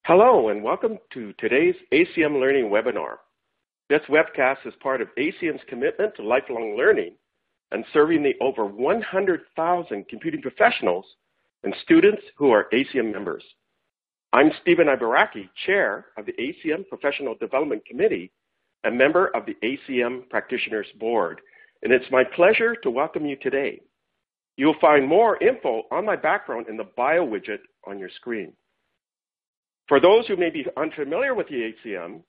Hello and welcome to today's ACM Learning webinar. This webcast is part of ACM's commitment to lifelong learning and serving the over 100,000 computing professionals and students who are ACM members. I'm Stephen Ibaraki, Chair of the ACM Professional Development Committee and member of the ACM Practitioners Board, and it's my pleasure to welcome you today. You'll find more info on my background in the bio widget on your screen. For those who may be unfamiliar with the ACM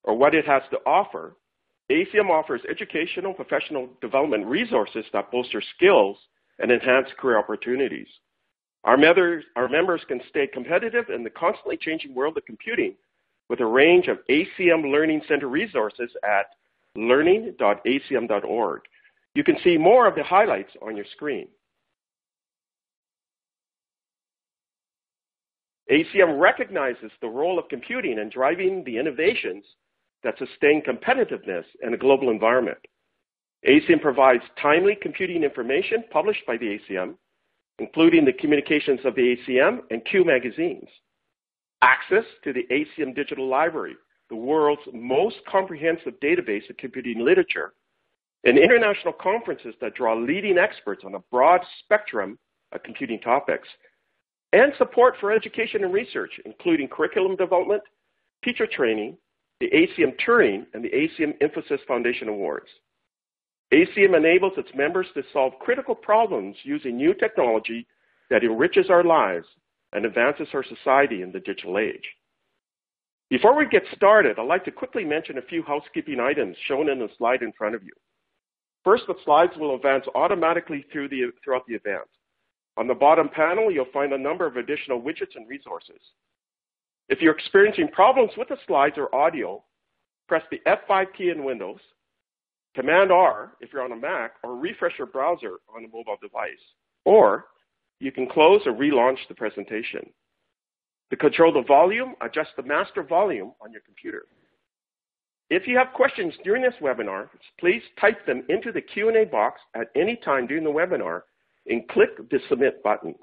or what it has to offer, ACM offers educational professional development resources that bolster skills and enhance career opportunities. Our members can stay competitive in the constantly changing world of computing with a range of ACM Learning Center resources at learning.acm.org. You can see more of the highlights on your screen. ACM recognizes the role of computing in driving the innovations that sustain competitiveness in a global environment. ACM provides timely computing information published by the ACM, including the communications of the ACM and Q magazines, access to the ACM Digital Library, the world's most comprehensive database of computing literature, and international conferences that draw leading experts on a broad spectrum of computing topics, and support for education and research, including curriculum development, teacher training, the ACM Turing, and the ACM Infosys Foundation Awards. ACM enables its members to solve critical problems using new technology that enriches our lives and advances our society in the digital age. Before we get started, I'd like to quickly mention a few housekeeping items shown in the slide in front of you. First, the slides will advance automatically throughout the event. On the bottom panel, you'll find a number of additional widgets and resources. If you're experiencing problems with the slides or audio, press the F5 key in Windows, Command-R if you're on a Mac, or refresh your browser on a mobile device. Or you can close or relaunch the presentation. To control the volume, adjust the master volume on your computer. If you have questions during this webinar, please type them into the Q&A box at any time during the webinar and click the Submit button.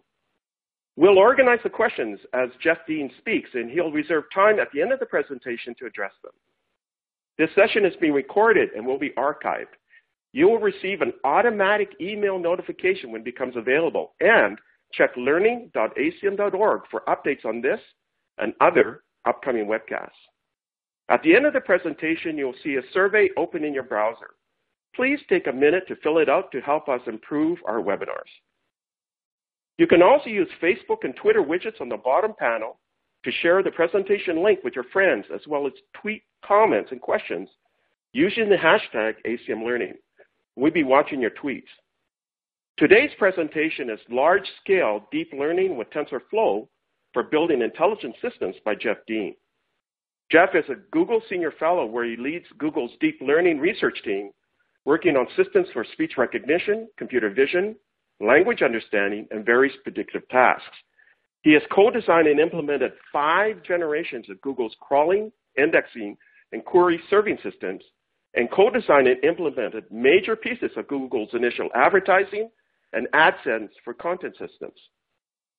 We'll organize the questions as Jeff Dean speaks, and he'll reserve time at the end of the presentation to address them. This session is being recorded and will be archived. You will receive an automatic email notification when it becomes available, and check learning.acm.org for updates on this and other upcoming webcasts. At the end of the presentation, you'll see a survey open in your browser. Please take a minute to fill it out to help us improve our webinars. You can also use Facebook and Twitter widgets on the bottom panel to share the presentation link with your friends, as well as tweet comments and questions using the hashtag ACMLearning. We'll be watching your tweets. Today's presentation is Large-Scale Deep Learning with TensorFlow for Building Intelligent Systems by Jeff Dean. Jeff is a Google Senior Fellow where he leads Google's deep learning research team, working on systems for speech recognition, computer vision, language understanding, and various predictive tasks. He has co-designed and implemented 5 generations of Google's crawling, indexing, and query serving systems, and co-designed and implemented major pieces of Google's initial advertising and AdSense for content systems.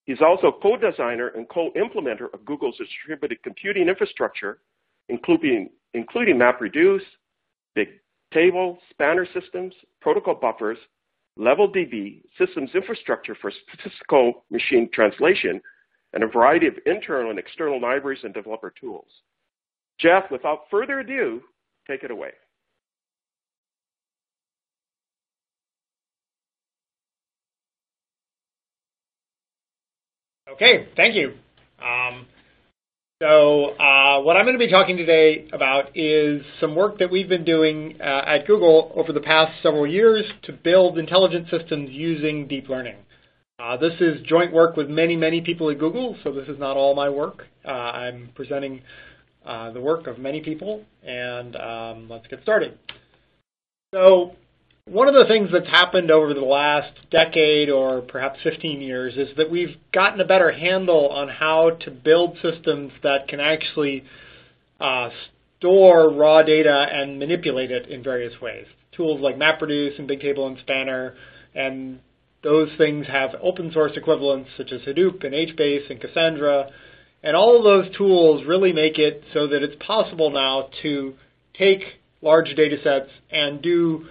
He's also co-designer and co-implementer of Google's distributed computing infrastructure, including MapReduce, Big Table, spanner systems, protocol buffers, LevelDB, systems infrastructure for statistical machine translation, and a variety of internal and external libraries and developer tools. Jeff, without further ado, take it away. Okay, thank you. What I'm going to be talking today about is some work that we've been doing at Google over the past several years to build intelligent systems using deep learning. This is joint work with many, many people at Google, so this is not all my work. I'm presenting the work of many people, and let's get started. So one of the things that's happened over the last decade or perhaps 15 years is that we've gotten a better handle on how to build systems that can actually store raw data and manipulate it in various ways. Tools like MapReduce and Big Table and Spanner, and those things have open source equivalents such as Hadoop and HBase and Cassandra, And all of those tools really make it so that it's possible now to take large data sets and do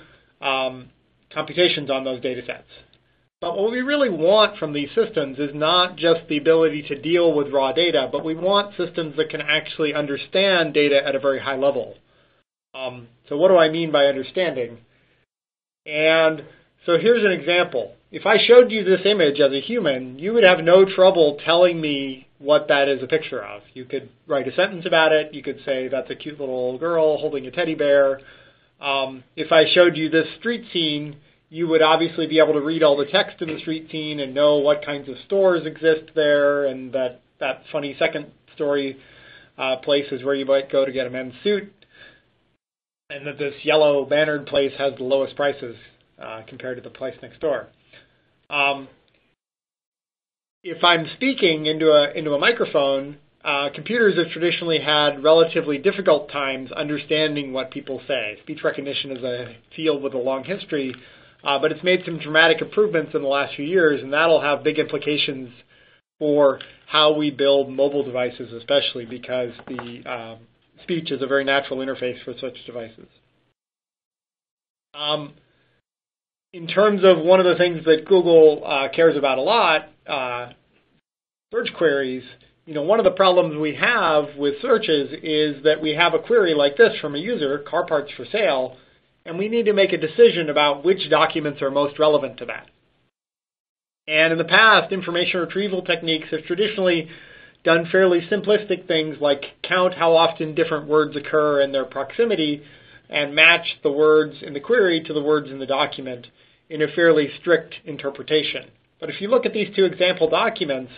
computations on those data sets. But what we really want from these systems is not just the ability to deal with raw data, but we want systems that can actually understand data at a very high level. So what do I mean by understanding? And so here's an example. If I showed you this image as a human, you would have no trouble telling me what that is a picture of. You could write a sentence about it. You could say that's a cute little girl holding a teddy bear. If I showed you this street scene, you would obviously be able to read all the text in the street scene and know what kinds of stores exist there, and that funny second story place is where you might go to get a men's suit, and that this yellow bannered place has the lowest prices compared to the place next door. If I'm speaking into a microphone, computers have traditionally had relatively difficult times understanding what people say. Speech recognition is a field with a long history, but it's made some dramatic improvements in the last few years, and that'll have big implications for how we build mobile devices, especially because the speech is a very natural interface for such devices. In terms of one of the things that Google cares about a lot, search queries, one of the problems we have with searches is that we have a query like this from a user, car parts for sale, and we need to make a decision about which documents are most relevant to that. And in the past, information retrieval techniques have traditionally done fairly simplistic things like count how often different words occur in their proximity and match the words in the query to the words in the document in a fairly strict interpretation. But if you look at these two example documents,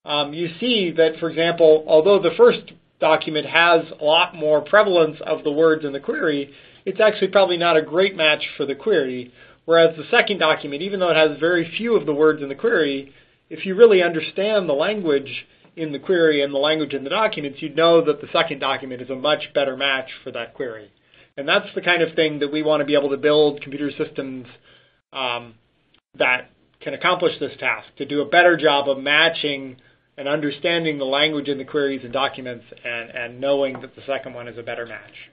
you see that, for example, although the first document has a lot more prevalence of the words in the query, it's actually probably not a great match for the query, whereas the second document, even though it has very few of the words in the query, if you really understand the language in the query and the language in the documents, you'd know that the second document is a much better match for that query. And that's the kind of thing that we want to be able to build computer systems that can accomplish this task, to do a better job of matching and understanding the language in the queries and documents and knowing that the second one is a better match.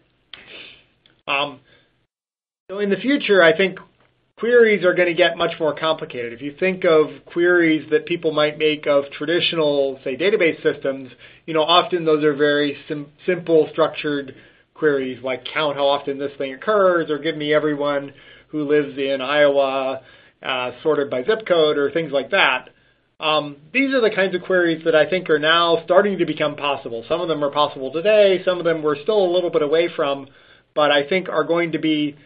So in the future, I think queries are going to get much more complicated. If you think of queries that people might make of traditional, say, database systems, often those are very simple, structured queries like count how often this thing occurs, or give me everyone who lives in Iowa sorted by zip code, or things like that. These are the kinds of queries that I think are now starting to become possible. Some of them are possible today. Some of them we're still a little bit away from, but I think are going to be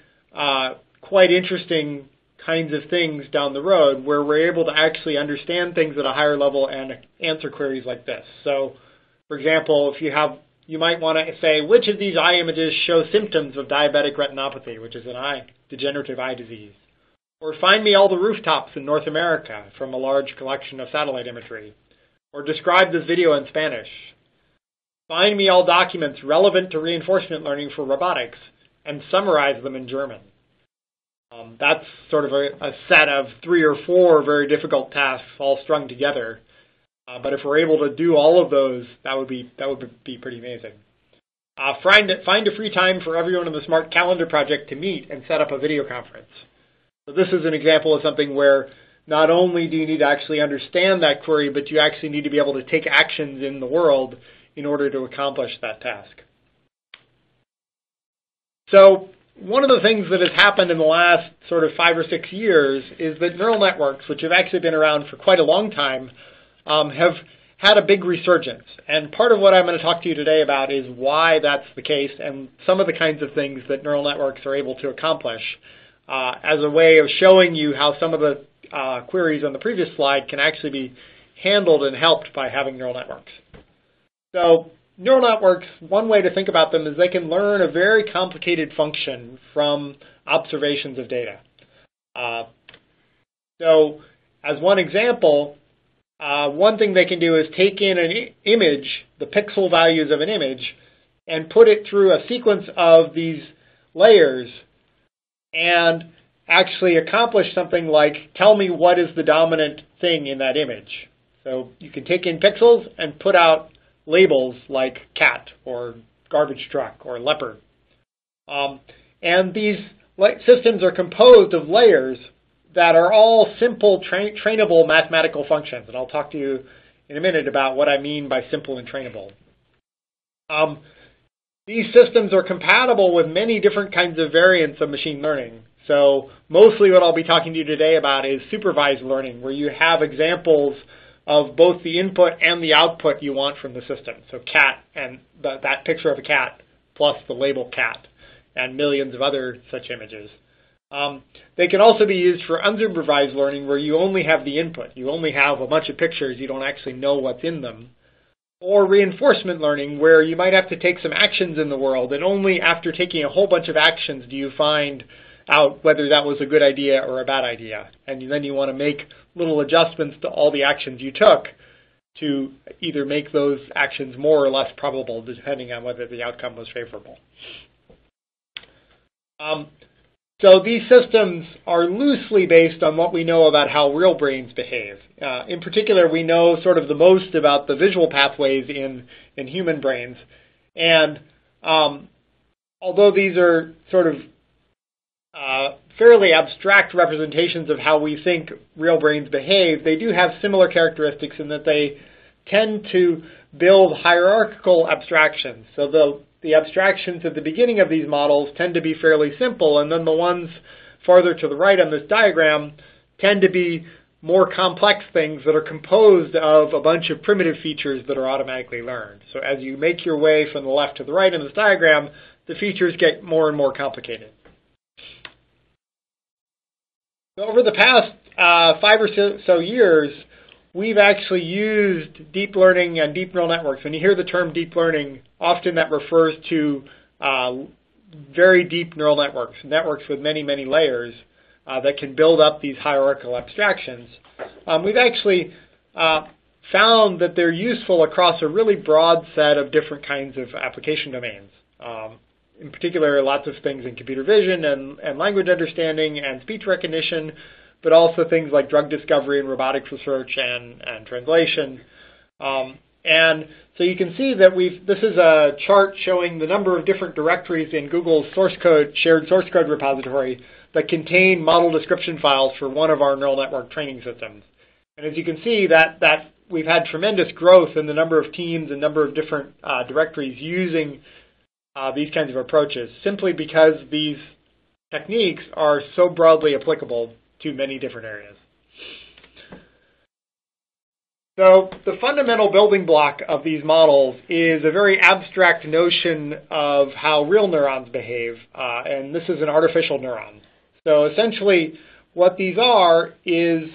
quite interesting kinds of things down the road where we're able to actually understand things at a higher level and answer queries like this. So, for example, you might want to say, which of these eye images show symptoms of diabetic retinopathy, which is an degenerative eye disease? Or find me all the rooftops in North America from a large collection of satellite imagery. Or describe this video in Spanish. Find me all documents relevant to reinforcement learning for robotics and summarize them in German. That's sort of a set of 3 or 4 very difficult tasks all strung together. But if we're able to do all of those, that would be pretty amazing. Find a free time for everyone in the Smart Calendar project to meet and set up a video conference. So this is an example of something where not only do you need to actually understand that query, but you actually need to be able to take actions in the world in order to accomplish that task. So one of the things that has happened in the last sort of 5 or 6 years is that neural networks, which have actually been around for quite a long time, have had a big resurgence. And part of what I'm going to talk to you today about is why that's the case and some of the kinds of things that neural networks are able to accomplish as a way of showing you how some of the queries on the previous slide can actually be handled and helped by having neural networks. So neural networks, one way to think about them is they can learn a very complicated function from observations of data. So as one example, one thing they can do is take in an image, the pixel values of an image, and put it through a sequence of these layers and actually accomplish something like, tell me what is the dominant thing in that image. So you can take in pixels and put out labels like cat or garbage truck or leopard. And these systems are composed of layers that are all simple trainable mathematical functions. And I'll talk to you in a minute about what I mean by simple and trainable. These systems are compatible with many different kinds of variants of machine learning. So mostly what I'll be talking to you today about is supervised learning, where you have examples of both the input and the output you want from the system. So cat and that picture of a cat plus the label cat and millions of other such images. They can also be used for unsupervised learning, where you only have the input. You only have a bunch of pictures. You don't actually know what's in them. Or reinforcement learning, where you might have to take some actions in the world, and only after taking a whole bunch of actions do you find out whether that was a good idea or a bad idea. And then you want to make little adjustments to all the actions you took to either make those actions more or less probable, depending on whether the outcome was favorable. So these systems are loosely based on what we know about how real brains behave. In particular, we know sort of the most about the visual pathways in human brains. And although these are sort of fairly abstract representations of how we think real brains behave, they do have similar characteristics in that they tend to build hierarchical abstractions. So the abstractions at the beginning of these models tend to be fairly simple, and then the ones farther to the right on this diagram tend to be more complex things that are composed of a bunch of primitive features that are automatically learned. So as you make your way from the left to the right in this diagram, the features get more and more complicated. So over the past 5 or so years, we've actually used deep learning and deep neural networks. When you hear the term deep learning, often that refers to very deep neural networks, networks with many, many layers that can build up these hierarchical abstractions. We've actually found that they're useful across a really broad set of different kinds of application domains. In particular, lots of things in computer vision and language understanding and speech recognition, but also things like drug discovery and robotics research and translation. And so you can see that this is a chart showing the number of different directories in Google's source code, shared source code repository that contain model description files for one of our neural network training systems. And as you can see, that we've had tremendous growth in the number of teams and number of different directories using these kinds of approaches, simply because these techniques are so broadly applicable to many different areas. So the fundamental building block of these models is a very abstract notion of how real neurons behave, and this is an artificial neuron. So essentially what these are is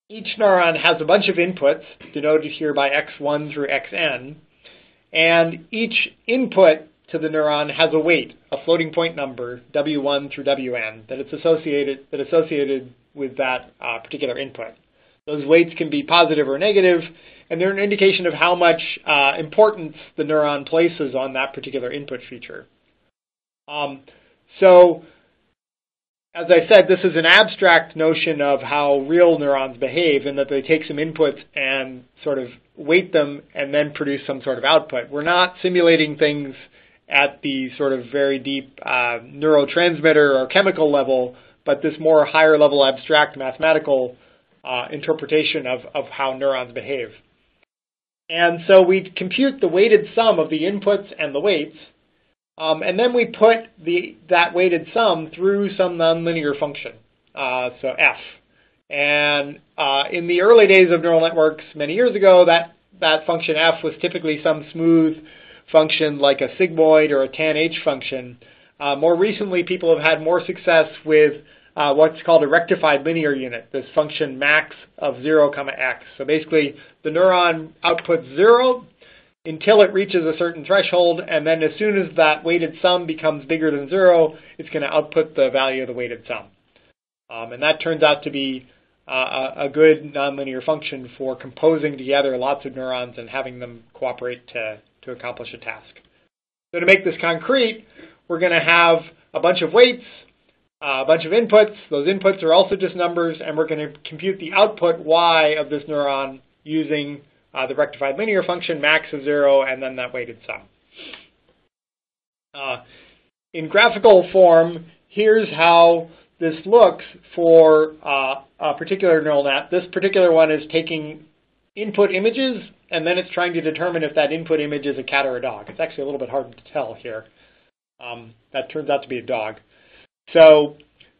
each neuron has a bunch of inputs, denoted here by x1 through xn, and each input to the neuron has a weight, a floating point number, w1 through wn, that it's associated with that particular input. Those weights can be positive or negative, and they're an indication of how much importance the neuron places on that particular input feature. So, as I said, this is an abstract notion of how real neurons behave, in that they take some inputs and sort of weight them and then produce some sort of output. We're not simulating things at the sort of very deep neurotransmitter or chemical level, but this more higher level abstract mathematical interpretation of how neurons behave. And so we compute the weighted sum of the inputs and the weights, and then we put that weighted sum through some nonlinear function, so f. And in the early days of neural networks, many years ago, that function f was typically some smooth function like a sigmoid or a tan-h function. More recently, people have had more success with what's called a rectified linear unit, this function max of 0, x. So basically, the neuron outputs 0 until it reaches a certain threshold, and then as soon as that weighted sum becomes bigger than 0, it's going to output the value of the weighted sum. And that turns out to be a good nonlinear function for composing together lots of neurons and having them cooperate to accomplish a task. So to make this concrete, we're going to have a bunch of weights, a bunch of inputs. Those inputs are also just numbers, and we're going to compute the output y of this neuron using the rectified linear function, max of 0, and then that weighted sum. In graphical form, here's how this looks for a particular neural net. This particular one is taking input images, and then it's trying to determine if that input image is a cat or a dog. It's actually a little bit hard to tell here. That turns out to be a dog. So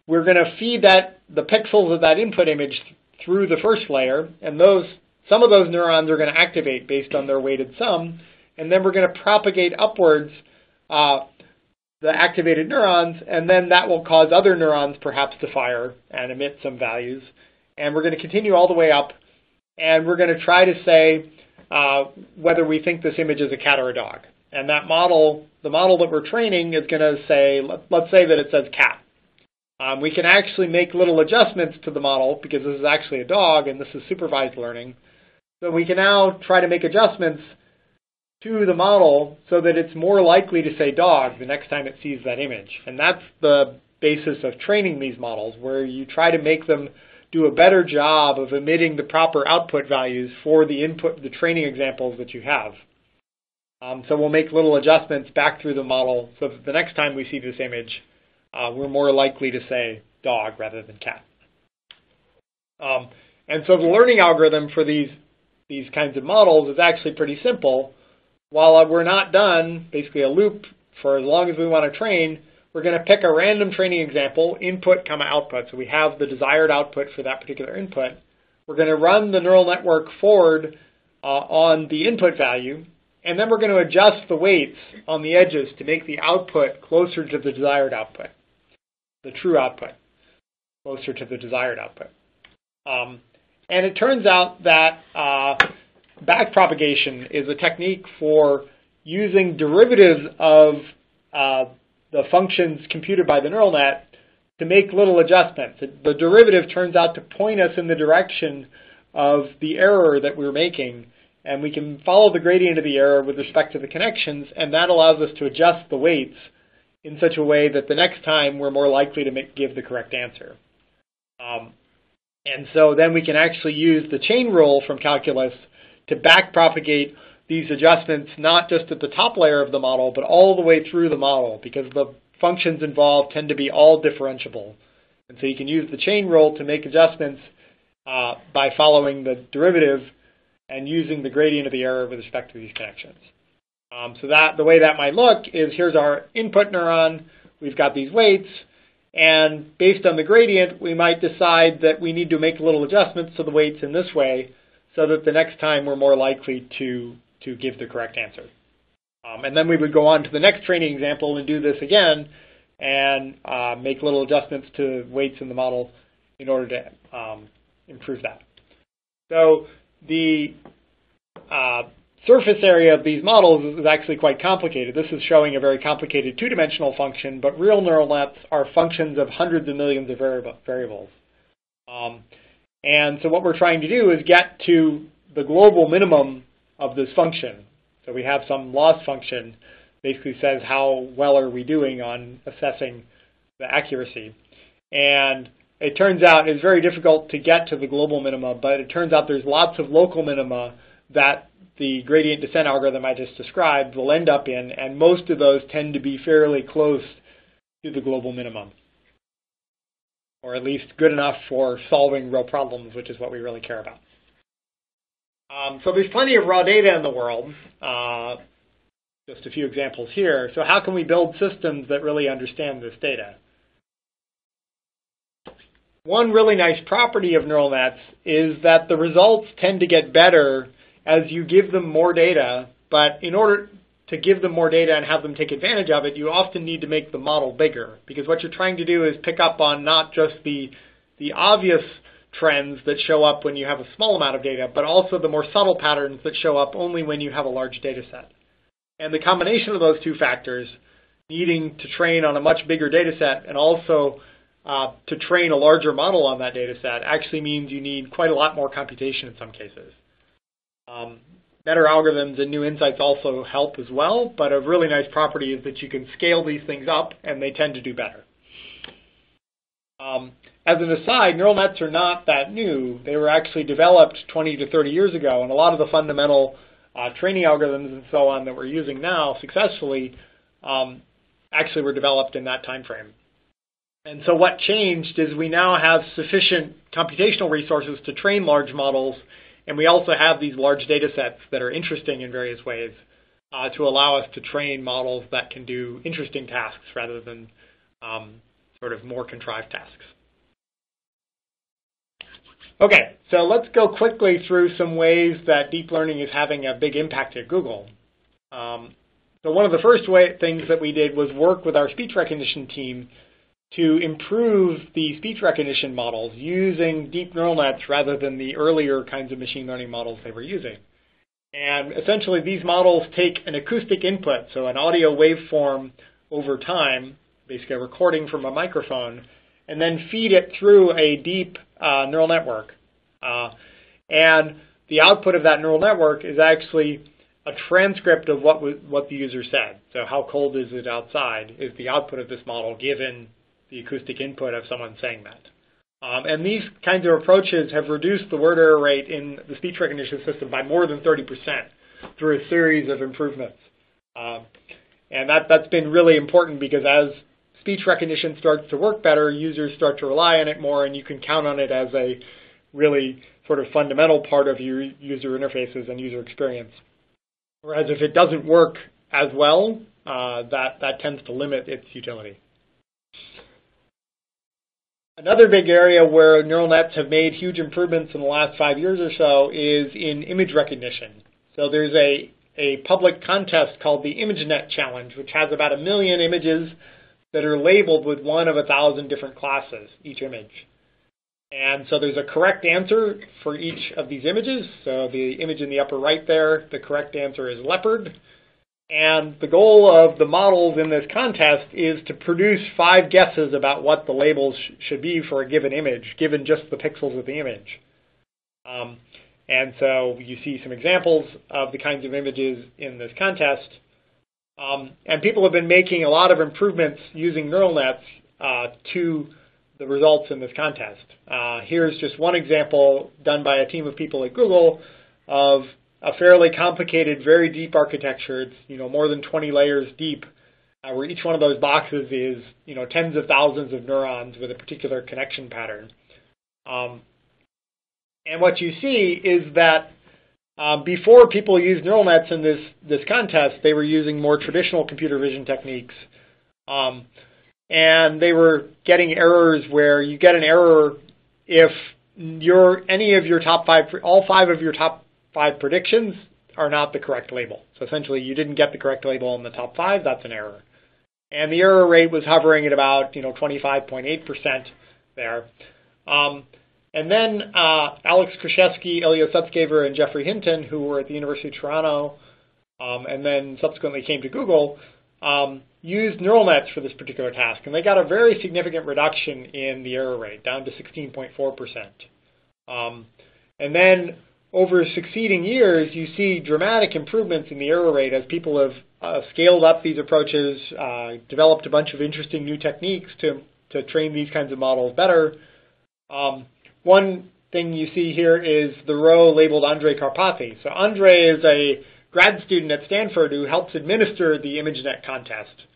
we're going to feed the pixels of that input image through the first layer, and some of those neurons are going to activate based on their weighted sum, and then we're going to propagate upwards the activated neurons, and then that will cause other neurons perhaps to fire and emit some values. And we're going to continue all the way up, and we're going to try to say whether we think this image is a cat or a dog. And that model, the model that we're training, is going to say, let's say that it says cat. We can actually make little adjustments to the model because this is actually a dog and this is supervised learning. So we can now try to make adjustments to the model so that it's more likely to say dog the next time it sees that image. And that's the basis of training these models, where you try to make them do a better job of emitting the proper output values for the training examples that you have. So we'll make little adjustments back through the model so that the next time we see this image, we're more likely to say dog rather than cat. And so the learning algorithm for these kinds of models is actually pretty simple. While we're not done, basically a loop for as long as we want to train, we're going to pick a random training example, input, output. So we have the desired output for that particular input. We're going to run the neural network forward on the input value, and then we're going to adjust the weights on the edges to make the output closer to the desired output, the true output, closer to the desired output. And it turns out that backpropagation is a technique for using derivatives of the functions computed by the neural net to make little adjustments. The derivative turns out to point us in the direction of the error that we're making, and we can follow the gradient of the error with respect to the connections, and that allows us to adjust the weights in such a way that the next time we're more likely to give the correct answer. And so then we can actually use the chain rule from calculus to backpropagate these adjustments not just at the top layer of the model, but all the way through the model, because the functions involved tend to be all differentiable. And so you can use the chain rule to make adjustments by following the derivative and using the gradient of the error with respect to these connections. So the way that might look is, here's our input neuron. We've got these weights. And based on the gradient, we might decide that we need to make little adjustments to the weights in this way so that the next time we're more likely to give the correct answer. And then we would go on to the next training example and do this again and make little adjustments to weights in the model in order to improve that. So the surface area of these models is actually quite complicated. This is showing a very complicated two-dimensional function, but real neural nets are functions of hundreds of millions of variables. And so what we're trying to do is get to the global minimum of this function. So we have some loss function, basically says how well are we doing on assessing the accuracy. And it turns out it's very difficult to get to the global minima, but it turns out there's lots of local minima that the gradient descent algorithm I just described will end up in, and most of those tend to be fairly close to the global minimum, or at least good enough for solving real problems, which is what we really care about. So there's plenty of raw data in the world, just a few examples here. So how can we build systems that really understand this data? One really nice property of neural nets is that the results tend to get better as you give them more data, but in order to give them more data and have them take advantage of it, you often need to make the model bigger, because what you're trying to do is pick up on not just the obvious trends that show up when you have a small amount of data, but also the more subtle patterns that show up only when you have a large data set. And the combination of those two factors, needing to train on a much bigger data set and also to train a larger model on that data set, actually means you need quite a lot more computation in some cases. Better algorithms and new insights also help as well, but a really nice property is that you can scale these things up and they tend to do better. as an aside, neural nets are not that new. They were actually developed 20 to 30 years ago, and a lot of the fundamental training algorithms and so on that we're using now successfully actually were developed in that time frame. And so what changed is we now have sufficient computational resources to train large models, and we also have these large data sets that are interesting in various ways to allow us to train models that can do interesting tasks rather than sort of more contrived tasks. Okay, so let's go quickly through some ways that deep learning is having a big impact at Google. So one of the first things that we did was work with our speech recognition team to improve the speech recognition models using deep neural nets rather than the earlier kinds of machine learning models they were using. And essentially, these models take an acoustic input, so an audio waveform over time, basically a recording from a microphone, and then feed it through a deep neural network. And the output of that neural network is actually a transcript of what the user said. So how cold is it outside is the output of this model given the acoustic input of someone saying that. And these kinds of approaches have reduced the word error rate in the speech recognition system by more than 30% through a series of improvements. And that's been really important because as speech recognition starts to work better, users start to rely on it more, and you can count on it as a really sort of fundamental part of your user interfaces and user experience. Whereas if it doesn't work as well, that tends to limit its utility. Another big area where neural nets have made huge improvements in the last 5 years or so is in image recognition. So there's a public contest called the ImageNet Challenge, which has about 1 million images that are labeled with one of 1,000 different classes, each image. And so there's a correct answer for each of these images. So the image in the upper right there, the correct answer is leopard. And the goal of the models in this contest is to produce 5 guesses about what the labels should be for a given image, given just the pixels of the image. And so you see some examples of the kinds of images in this contest. And people have been making a lot of improvements using neural nets to the results in this contest. Here's just one example done by a team of people at Google of a fairly complicated, very deep architecture. It's more than 20 layers deep, where each one of those boxes is tens of thousands of neurons with a particular connection pattern. And what you see is that before people used neural nets in this contest, they were using more traditional computer vision techniques. And they were getting errors where you get an error if all 5 of your top 5 predictions are not the correct label. So essentially, you didn't get the correct label in the top 5, that's an error. And the error rate was hovering at about 25.8% there. And then Alex Krzyzewski, Ilya Sutskever, and Jeffrey Hinton, who were at the University of Toronto and then subsequently came to Google, used neural nets for this particular task. And they got a very significant reduction in the error rate, down to 16.4%. And then over succeeding years, you see dramatic improvements in the error rate as people have scaled up these approaches, developed a bunch of interesting new techniques to train these kinds of models better. One thing you see here is the row labeled Andrei Karpathy. So Andrei is a grad student at Stanford who helps administer the ImageNet contest.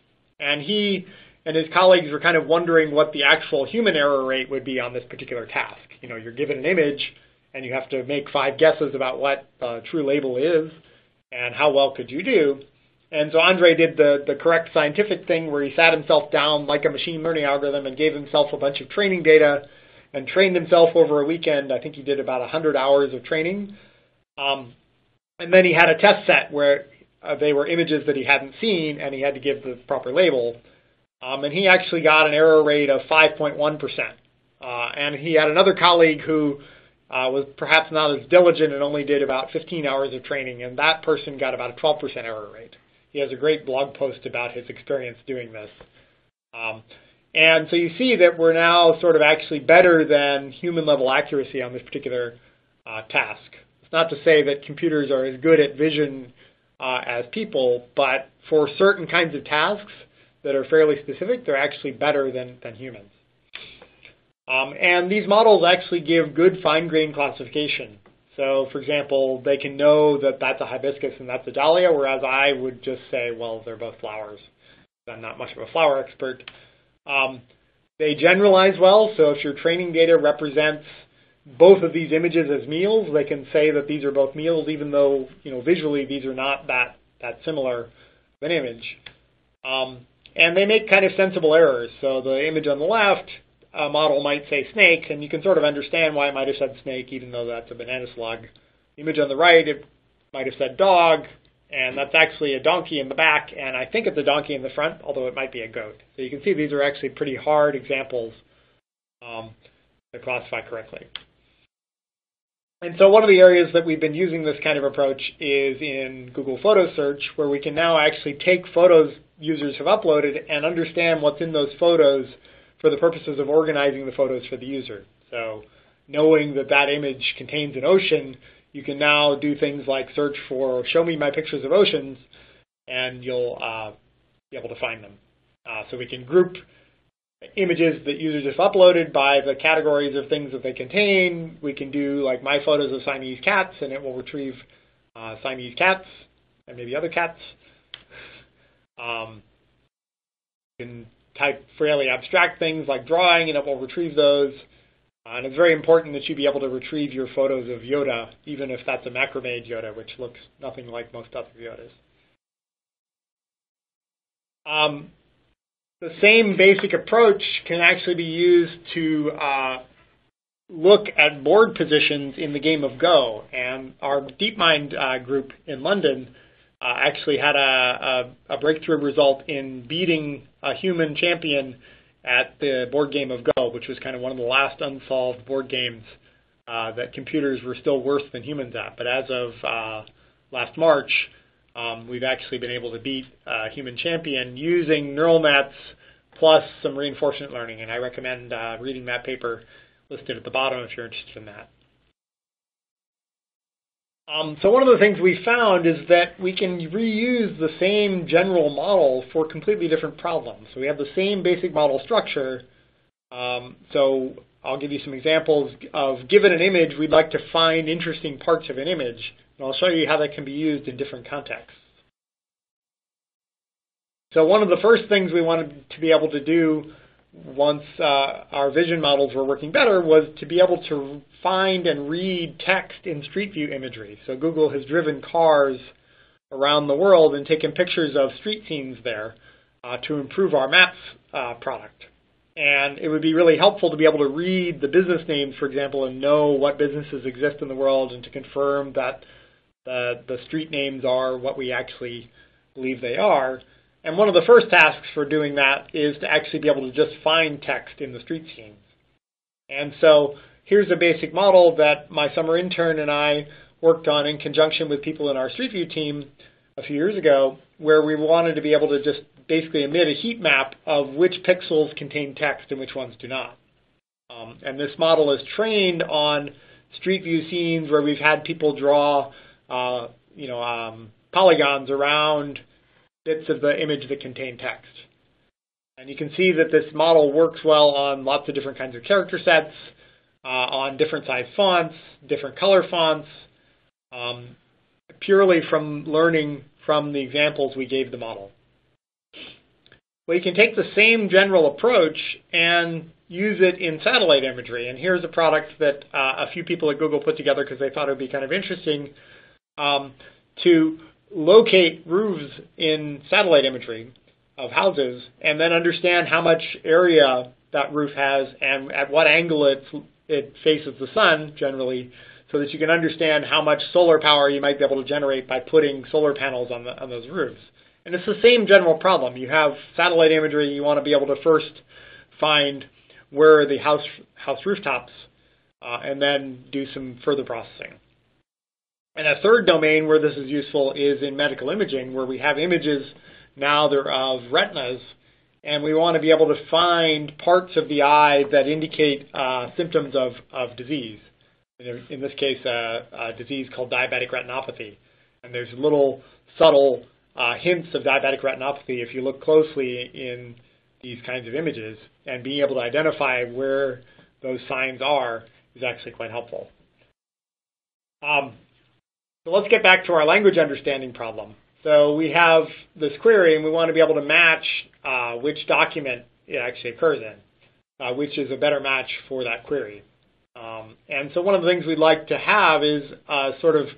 And he and his colleagues were kind of wondering what the actual human error rate would be on this particular task. You're given an image, and you have to make 5 guesses about what the true label is and how well could you do. And so Andrei did the correct scientific thing where he sat himself down like a machine learning algorithm and gave himself a bunch of training data and trained himself over a weekend. I think he did about 100 hours of training. And then he had a test set where they were images that he hadn't seen, and he had to give the proper label. And he actually got an error rate of 5.1%. And he had another colleague who was perhaps not as diligent and only did about 15 hours of training, and that person got about a 12% error rate. He has a great blog post about his experience doing this. And so you see that we're now sort of actually better than human-level accuracy on this particular task. It's not to say that computers are as good at vision as people, but for certain kinds of tasks that are fairly specific, they're actually better than humans. And these models actually give good fine-grained classification. So, for example, they can know that that's a hibiscus and that's a dahlia, whereas I would just say, well, they're both flowers. I'm not much of a flower expert. They generalize well, so if your training data represents both of these images as meals, they can say that these are both meals, even though visually these are not that similar of an image. And they make kind of sensible errors. So the image on the left, a model might say snake, and you can sort of understand why it might have said snake, even though that's a banana slug. The image on the right, it might have said dog, and that's actually a donkey in the back, and I think it's a donkey in the front, although it might be a goat. So you can see these are actually pretty hard examples to classify correctly. And so one of the areas that we've been using this kind of approach is in Google Photo Search, where we can now actually take photos users have uploaded and understand what's in those photos for the purposes of organizing the photos for the user. So knowing that that image contains an ocean, you can now do things like search for show me my pictures of oceans, and you'll be able to find them. So we can group images that users have uploaded by the categories of things that they contain. We can do like my photos of Siamese cats, and it will retrieve Siamese cats and maybe other cats. You can type fairly abstract things like drawing, and it will retrieve those. And it's very important that you be able to retrieve your photos of Yoda, even if that's a macrame Yoda, which looks nothing like most other Yodas. The same basic approach can actually be used to look at board positions in the game of Go. And our DeepMind group in London actually had a breakthrough result in beating a human champion at the board game of Go, which was kind of one of the last unsolved board games that computers were still worse than humans at. But as of last March, we've actually been able to beat a human champion using neural nets plus some reinforcement learning. And I recommend reading that paper listed at the bottom if you're interested in that. So one of the things we found is that we can reuse the same general model for completely different problems. So we have the same basic model structure. So I'll give you some examples of, given an image, we'd like to find interesting parts of an image. And I'll show you how that can be used in different contexts. So one of the first things we wanted to be able to do once our vision models were working better was to be able to find and read text in Street View imagery. So Google has driven cars around the world and taken pictures of street scenes there to improve our maps product. And it would be really helpful to be able to read the business names, for example, and know what businesses exist in the world and to confirm that the street names are what we actually believe they are. And one of the first tasks for doing that is to actually be able to just find text in the street scenes. And so here's a basic model that my summer intern and I worked on in conjunction with people in our Street View team a few years ago, where we wanted to be able to just basically emit a heat map of which pixels contain text and which ones do not. And this model is trained on Street View scenes where we've had people draw polygons around bits of the image that contain text. And you can see that this model works well on lots of different kinds of character sets, on different size fonts, different color fonts, purely from learning from the examples we gave the model. Well, you can take the same general approach and use it in satellite imagery. And here's a product that a few people at Google put together because they thought it would be kind of interesting to locate roofs in satellite imagery of houses and then understand how much area that roof has and at what angle it faces the sun generally, so that you can understand how much solar power you might be able to generate by putting solar panels on those roofs. And it's the same general problem. You have satellite imagery, you want to be able to first find where are the house rooftops and then do some further processing. And a third domain where this is useful is in medical imaging, where we have images now that are of retinas, and we want to be able to find parts of the eye that indicate symptoms of disease. In this case, a disease called diabetic retinopathy. And there's little subtle hints of diabetic retinopathy if you look closely in these kinds of images, and being able to identify where those signs are is actually quite helpful. So let's get back to our language understanding problem. So we have this query, and we want to be able to match which document it actually occurs in, which is a better match for that query. And so one of the things we'd like to have is a sort of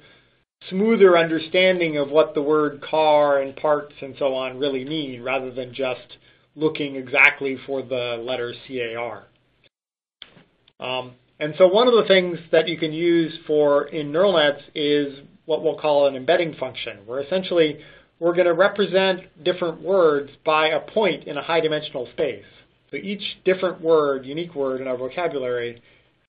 smoother understanding of what the word car and parts and so on really mean, rather than just looking exactly for the letter CAR. And so one of the things that you can use in neural nets is what we'll call an embedding function, where essentially we're going to represent different words by a point in a high-dimensional space. So each different word, unique word in our vocabulary, is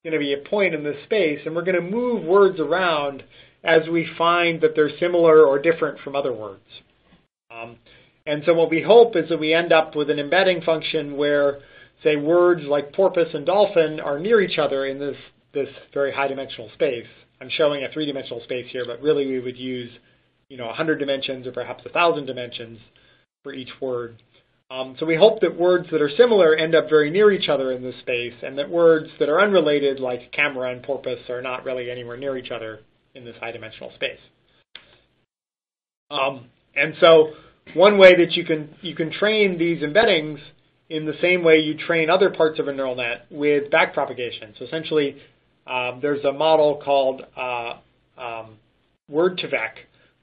going to be a point in this space, and we're going to move words around as we find that they're similar or different from other words. And so what we hope is that we end up with an embedding function where, say, words like porpoise and dolphin are near each other in this very high-dimensional space. I'm showing a three-dimensional space here, but really we would use 100 dimensions or perhaps 1,000 dimensions for each word. So we hope that words that are similar end up very near each other in this space, and that words that are unrelated, like camera and porpoise, are not really anywhere near each other in this high-dimensional space. And so one way that you can train these embeddings in the same way you train other parts of a neural net with backpropagation. So essentially, there's a model called word2vec,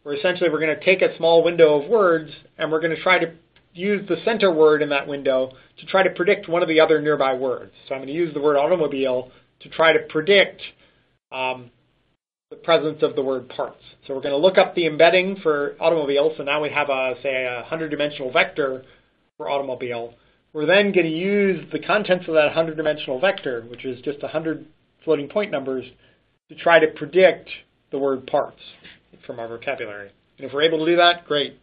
where essentially we're going to take a small window of words, and we're going to try to use the center word in that window to try to predict one of the other nearby words. So I'm going to use the word automobile to try to predict the presence of the word parts. So we're going to look up the embedding for automobile. So now we have, say, a 100-dimensional vector for automobile. We're then going to use the contents of that 100-dimensional vector, which is just 100 floating point numbers, to try to predict the word parts from our vocabulary. And if we're able to do that, great.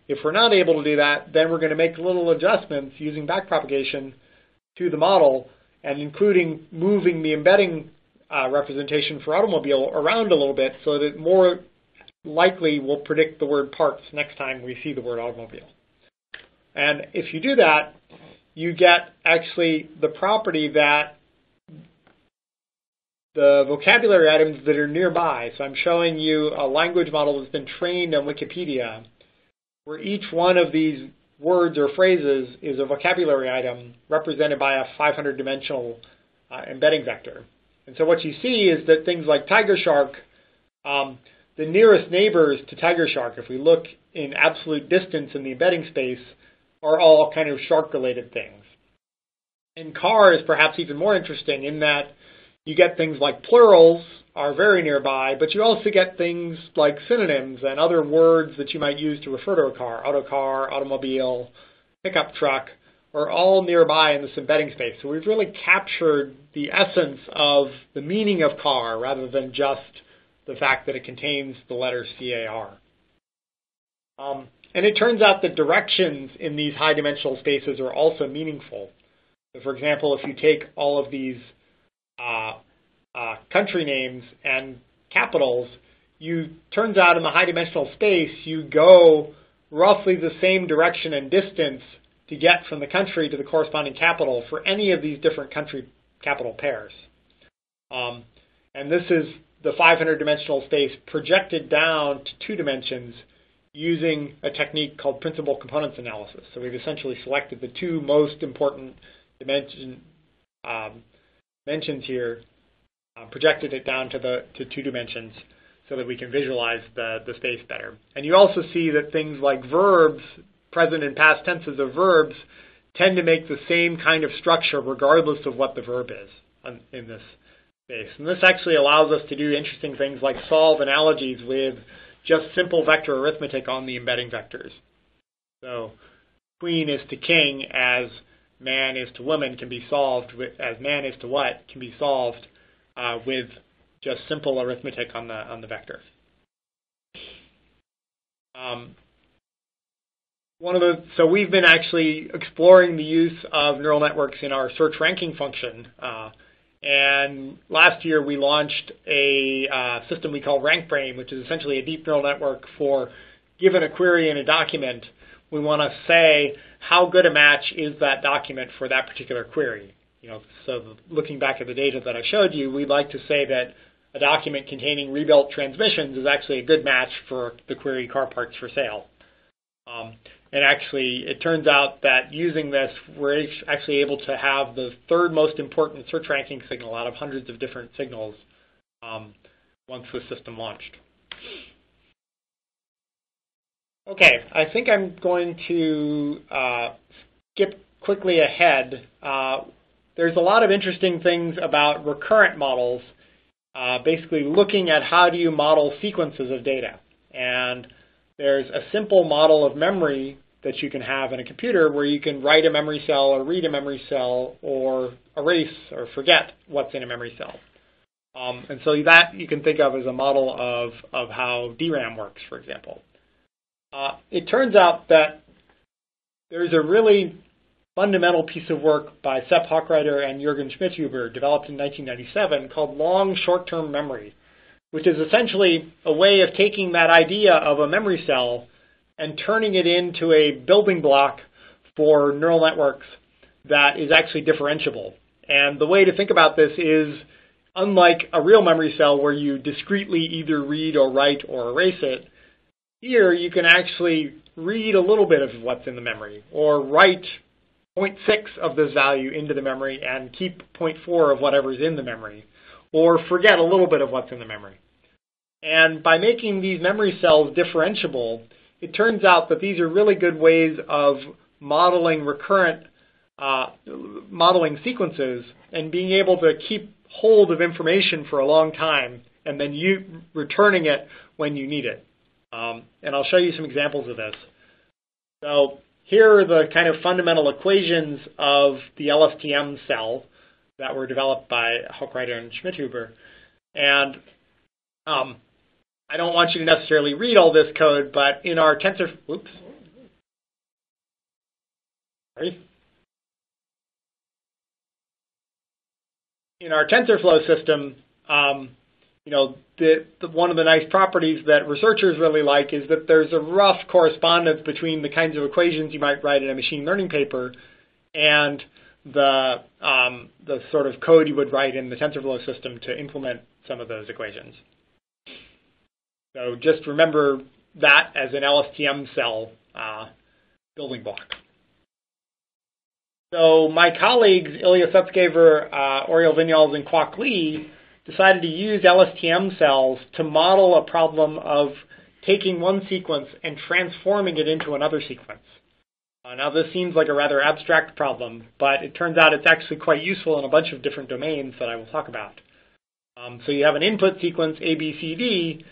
If we're not able to do that, then we're going to make little adjustments using backpropagation to the model, and including moving the embedding representation for automobile around a little bit so that it more likely will predict the word parts next time we see the word automobile. And if you do that, you get actually the property that the vocabulary items that are nearby. So I'm showing you a language model that's been trained on Wikipedia, where each one of these words or phrases is a vocabulary item represented by a 500-dimensional embedding vector. And so what you see is that things like tiger shark, the nearest neighbors to tiger shark, if we look in absolute distance in the embedding space, are all kind of shark-related things. And car is perhaps even more interesting in that you get things like plurals are very nearby, but you also get things like synonyms and other words that you might use to refer to a car. Autocar, automobile, pickup truck are all nearby in this embedding space. So we've really captured the essence of the meaning of car rather than just the fact that it contains the letter CAR. And it turns out that directions in these high-dimensional spaces are also meaningful. So for example, if you take all of these country names and capitals, turns out in the high-dimensional space, you go roughly the same direction and distance to get from the country to the corresponding capital for any of these different country capital pairs. And this is the 500-dimensional space projected down to 2 dimensions using a technique called principal components analysis. So we've essentially selected the 2 most important dimensions here, projected it down to 2 dimensions so that we can visualize the space better. And you also see that things like verbs, present and past tenses of verbs, tend to make the same kind of structure regardless of what the verb is in this space. And this actually allows us to do interesting things like solve analogies with just simple vector arithmetic on the embedding vectors. So queen is to king as man is to woman can be solved as man is to what can be solved with just simple arithmetic on the vector. So we've been actually exploring the use of neural networks in our search ranking function. And last year we launched a system we call RankBrain, which is essentially a deep neural network for, given a query in a document, we want to say how good a match is that document for that particular query. So looking back at the data that I showed you, we'd like to say that a document containing rebuilt transmissions is actually a good match for the query car parts for sale. And actually, it turns out that using this, we're actually able to have the third most important search ranking signal out of hundreds of different signals once the system launched. Okay, I think I'm going to skip quickly ahead. There's a lot of interesting things about recurrent models, basically looking at how do you model sequences of data. And there's a simple model of memory that you can have in a computer where you can write a memory cell or read a memory cell or erase or forget what's in a memory cell. And so that you can think of as a model of how DRAM works, for example. It turns out that there's a really fundamental piece of work by Sepp Hochreiter and Jürgen Schmidhuber developed in 1997 called long short-term memory, which is essentially a way of taking that idea of a memory cell and turning it into a building block for neural networks that is actually differentiable. And the way to think about this is, unlike a real memory cell where you discretely either read or write or erase it, here you can actually read a little bit of what's in the memory or write 0.6 of this value into the memory and keep 0.4 of whatever's in the memory, or forget a little bit of what's in the memory. And by making these memory cells differentiable, it turns out that these are really good ways of modeling recurrent modeling sequences and being able to keep hold of information for a long time and then returning it when you need it. And I'll show you some examples of this. So here are the kind of fundamental equations of the LSTM cell that were developed by Hochreiter and Schmidhuber. And I don't want you to necessarily read all this code, but in our in our TensorFlow system, one of the nice properties that researchers really like is that there's a rough correspondence between the kinds of equations you might write in a machine learning paper and the sort of code you would write in the TensorFlow system to implement some of those equations. So just remember that as an LSTM cell building block. So my colleagues, Ilya Sutskever, Oriol Vinyals, and Kwok Lee decided to use LSTM cells to model a problem of taking one sequence and transforming it into another sequence. Now this seems like a rather abstract problem, but it turns out it's actually quite useful in a bunch of different domains that I will talk about. So you have an input sequence, ABCD,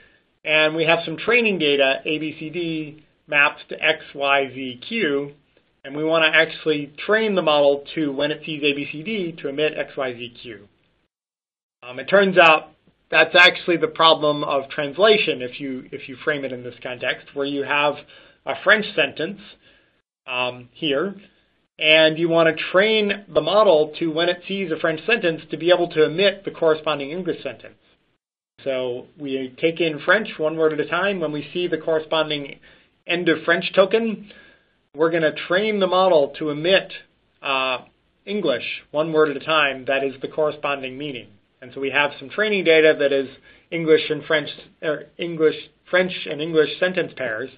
and we have some training data, ABCD maps to X, Y, Z, Q, and we want to actually train the model to, when it sees ABCD, to emit X, Y, Z, Q. It turns out that's actually the problem of translation if you frame it in this context, where you have a French sentence here, and you want to train the model to, when it sees a French sentence, to be able to emit the corresponding English sentence. So we take in French one word at a time. When we see the corresponding end of French token, we're going to train the model to emit English one word at a time that is the corresponding meaning. And so we have some training data that is English and French, or French and English sentence pairs.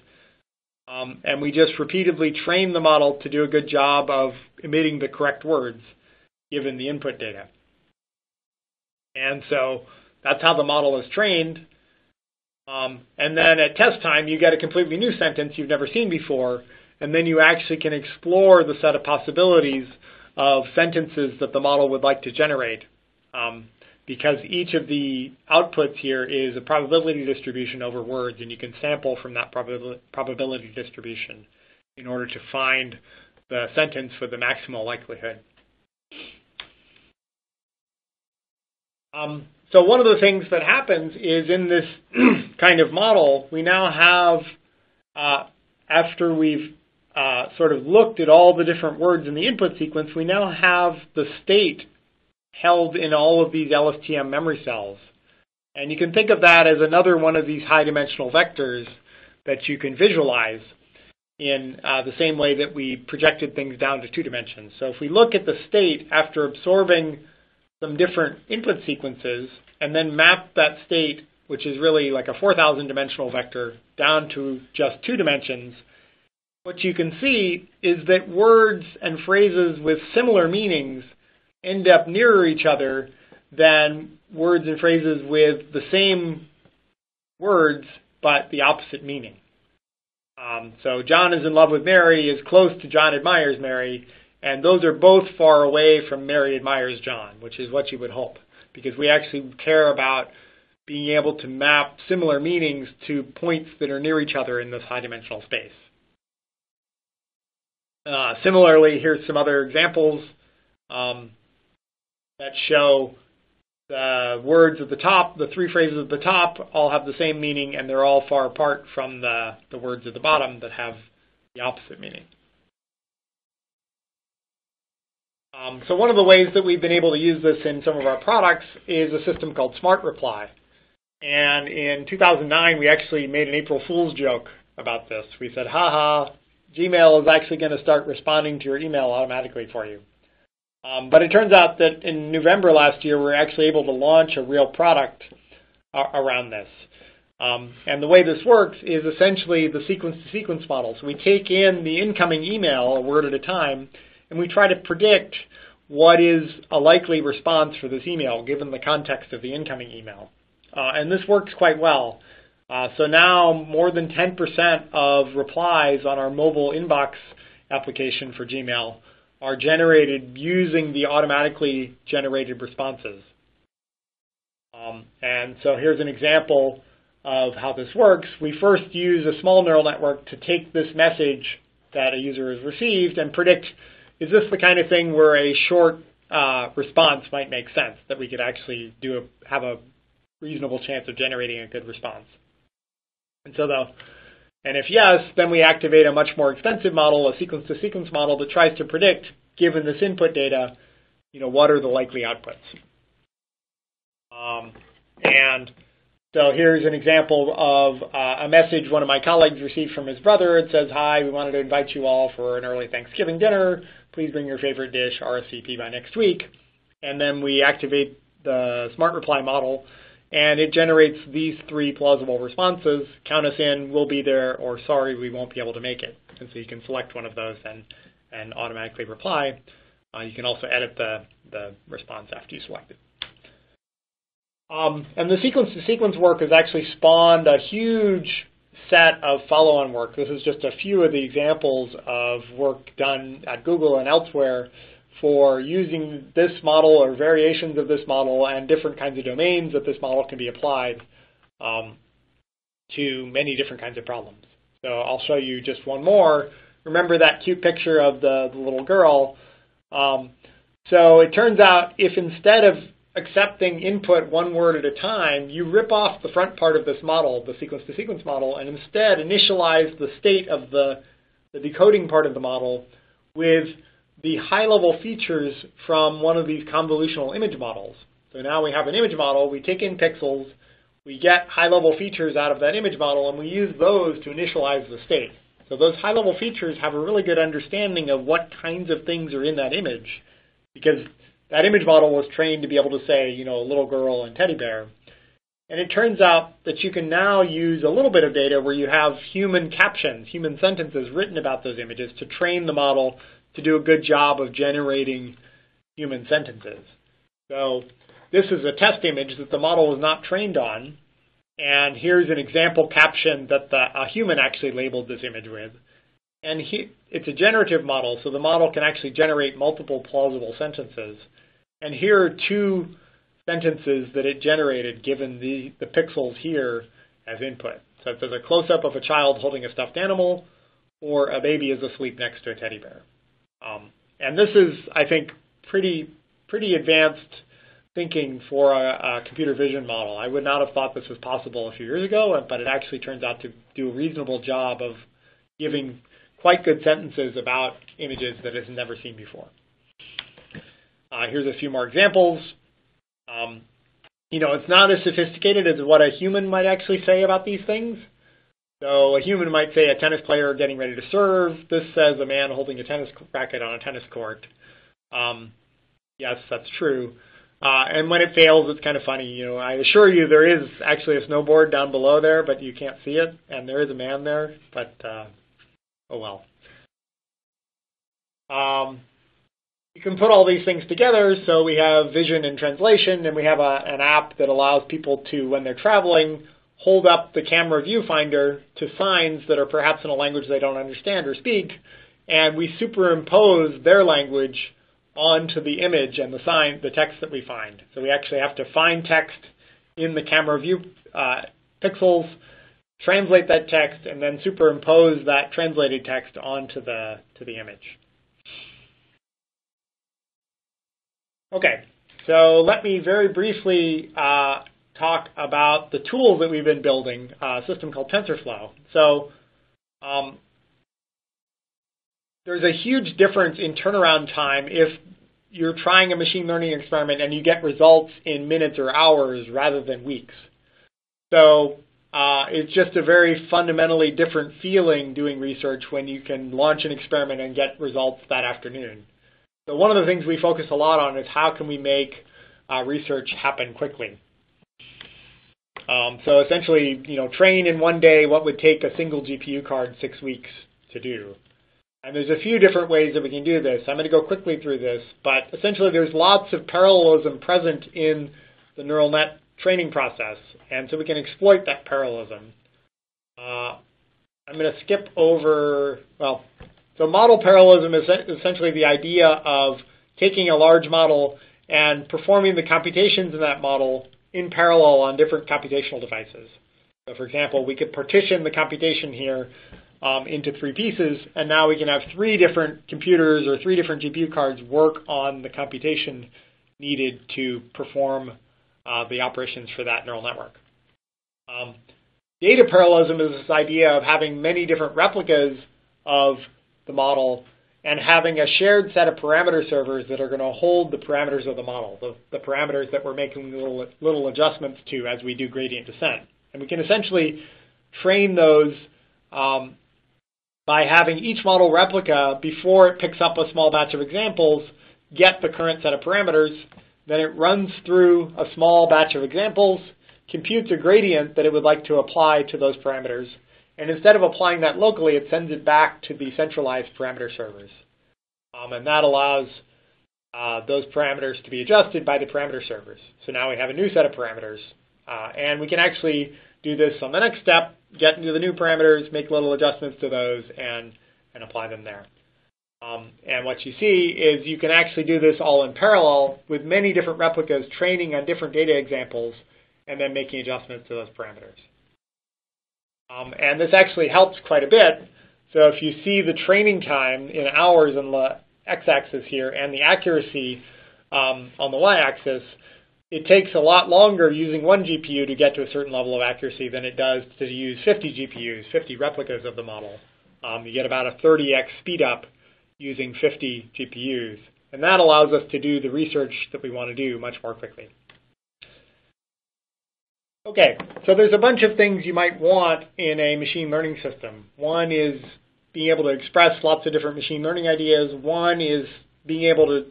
And we just repeatedly train the model to do a good job of emitting the correct words given the input data. And so that's how the model is trained. And then at test time, you get a completely new sentence you've never seen before. And then you actually can explore the set of possibilities of sentences that the model would like to generate. Because each of the outputs here is a probability distribution over words, and you can sample from that probability distribution in order to find the sentence with the maximal likelihood. So one of the things that happens is in this kind of model, we now have, after we've sort of looked at all the different words in the input sequence, we now have the state held in all of these LSTM memory cells. And you can think of that as another one of these high-dimensional vectors that you can visualize. in the same way that we projected things down to 2 dimensions. So if we look at the state after absorbing some different input sequences and then map that state, which is really like a 4,000 dimensional vector, down to just 2 dimensions, what you can see is that words and phrases with similar meanings end up nearer each other than words and phrases with the same words but the opposite meaning. So John is in love with Mary is close to John admires Mary, and those are both far away from Mary admires John, which is what you would hope, because we actually care about being able to map similar meanings to points that are near each other in this high-dimensional space. Similarly, here's some other examples that show the words at the top, the 3 phrases at the top, all have the same meaning, and they're all far apart from the words at the bottom that have the opposite meaning. So one of the ways that we've been able to use this in some of our products is a system called Smart Reply. And in 2009, we actually made an April Fool's joke about this. We said, haha, Gmail is actually going to start responding to your email automatically for you. But it turns out that in November last year, we were actually able to launch a real product around this. And the way this works is essentially the sequence-to-sequence model. So we take in the incoming email a word at a time, and we try to predict what is a likely response for this email, given the context of the incoming email. And this works quite well. So now more than 10% of replies on our mobile inbox application for Gmail are generated using the automatically generated responses. And so here's an example of how this works. We first use a small neural network to take this message that a user has received and predict, is this the kind of thing where a short response might make sense, that we could actually have a reasonable chance of generating a good response. And if yes, then we activate a much more expensive model, a sequence-to-sequence model that tries to predict, given this input data, what are the likely outputs. And so here's an example of a message one of my colleagues received from his brother. It says, hi, we wanted to invite you all for an early Thanksgiving dinner. Please bring your favorite dish, RSVP by next week. And then we activate the Smart Reply model, and it generates these 3 plausible responses. Count us in, we'll be there, or sorry, we won't be able to make it. And so you can select one of those and automatically reply. You can also edit the response after you select it. And the sequence-to-sequence work has actually spawned a huge set of follow-on work. This is just a few of the examples of work done at Google and elsewhere for using this model or variations of this model and different kinds of domains that this model can be applied to many different kinds of problems. So I'll show you just one more. Remember that cute picture of the little girl? So it turns out if instead of accepting input one word at a time, you rip off the front part of this model, the sequence-to-sequence model, and instead initialize the state of the decoding part of the model with the high-level features from one of these convolutional image models. So now we have an image model, we take in pixels, we get high-level features out of that image model, and we use those to initialize the state. So those high-level features have a really good understanding of what kinds of things are in that image, because that image model was trained to be able to say, a little girl and teddy bear. And it turns out that you can now use a little bit of data where you have human captions, human sentences written about those images to train the model to do a good job of generating human sentences. So this is a test image that the model was not trained on. And here's an example caption that a human actually labeled this image with. And it's a generative model, so the model can actually generate multiple plausible sentences. And here are 2 sentences that it generated given the pixels here as input. So it says a close-up of a child holding a stuffed animal, or a baby is asleep next to a teddy bear. And this is, I think, pretty advanced thinking for a computer vision model. I would not have thought this was possible a few years ago, but it actually turns out to do a reasonable job of giving quite good sentences about images that it's never seen before. Here's a few more examples. It's not as sophisticated as what a human might actually say about these things, So a human might say a tennis player getting ready to serve. This says a man holding a tennis racket on a tennis court. Yes, that's true. And when it fails, it's kind of funny. You know, I assure you there is actually a snowboard down below there, but you can't see it. And there is a man there, but oh well. You can put all these things together. So we have vision and translation, and we have an app that allows people to, when they're traveling, hold up the camera viewfinder to signs that are perhaps in a language they don't understand or speak, and we superimpose their language onto the image and the text that we find. So we actually have to find text in the camera view pixels, translate that text, and then superimpose that translated text onto the image. Okay, so let me very briefly talk about the tools that we've been building, a system called TensorFlow. So there's a huge difference in turnaround time if you're trying a machine learning experiment and you get results in minutes or hours rather than weeks. So it's just a very fundamentally different feeling doing research when you can launch an experiment and get results that afternoon. So one of the things we focus a lot on is how can we make research happen quickly. So essentially, you know, train in one day what would take a single GPU card 6 weeks to do. And there's a few different ways that we can do this. I'm going to go quickly through this, but essentially there's lots of parallelism present in the neural net training process, and so we can exploit that parallelism. I'm going to skip over, well, so model parallelism is essentially the idea of taking a large model and performing the computations in that model in parallel on different computational devices. So for example, we could partition the computation here into 3 pieces, and now we can have 3 different computers or 3 different GPU cards work on the computation needed to perform the operations for that neural network. Data parallelism is this idea of having many different replicas of the model and having a shared set of parameter servers that are going to hold the parameters of the model, the parameters that we're making little adjustments to as we do gradient descent. And we can essentially train those by having each model replica, before it picks up a small batch of examples, get the current set of parameters. Then it runs through a small batch of examples, computes a gradient that it would like to apply to those parameters, and instead of applying that locally, it sends it back to the centralized parameter servers. And that allows those parameters to be adjusted by the parameter servers. So now we have a new set of parameters. And we can actually do this on the next step, get into the new parameters, make little adjustments to those, and apply them there. And what you see is you can actually do this all in parallel with many different replicas training on different data examples and then making adjustments to those parameters. And this actually helps quite a bit. So if you see the training time in hours on the x-axis here and the accuracy on the y-axis, it takes a lot longer using one GPU to get to a certain level of accuracy than it does to use 50 GPUs, 50 replicas of the model. You get about a 30x speed up using 50 GPUs. And that allows us to do the research that we want to do much more quickly. Okay, so there's a bunch of things you might want in a machine learning system. One is being able to express lots of different machine learning ideas. One is being able to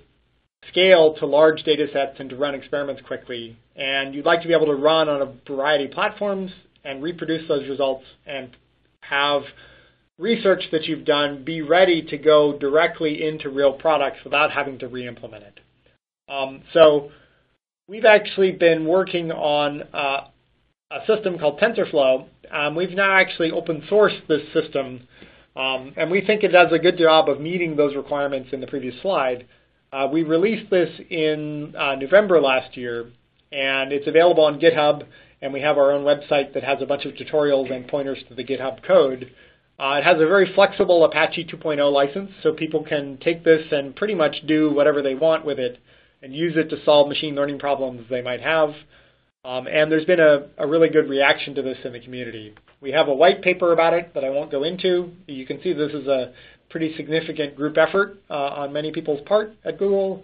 scale to large data sets and to run experiments quickly. And you'd like to be able to run on a variety of platforms and reproduce those results and have research that you've done be ready to go directly into real products without having to re-implement it. So we've actually been working on a system called TensorFlow. We've now actually open sourced this system, and we think it does a good job of meeting those requirements in the previous slide. We released this in November last year, and it's available on GitHub, and we have our own website that has a bunch of tutorials and pointers to the GitHub code. It has a very flexible Apache 2.0 license, so people can take this and pretty much do whatever they want with it and use it to solve machine learning problems they might have. And there's been a really good reaction to this in the community. We have a white paper about it that I won't go into. You can see this is a pretty significant group effort on many people's part at Google.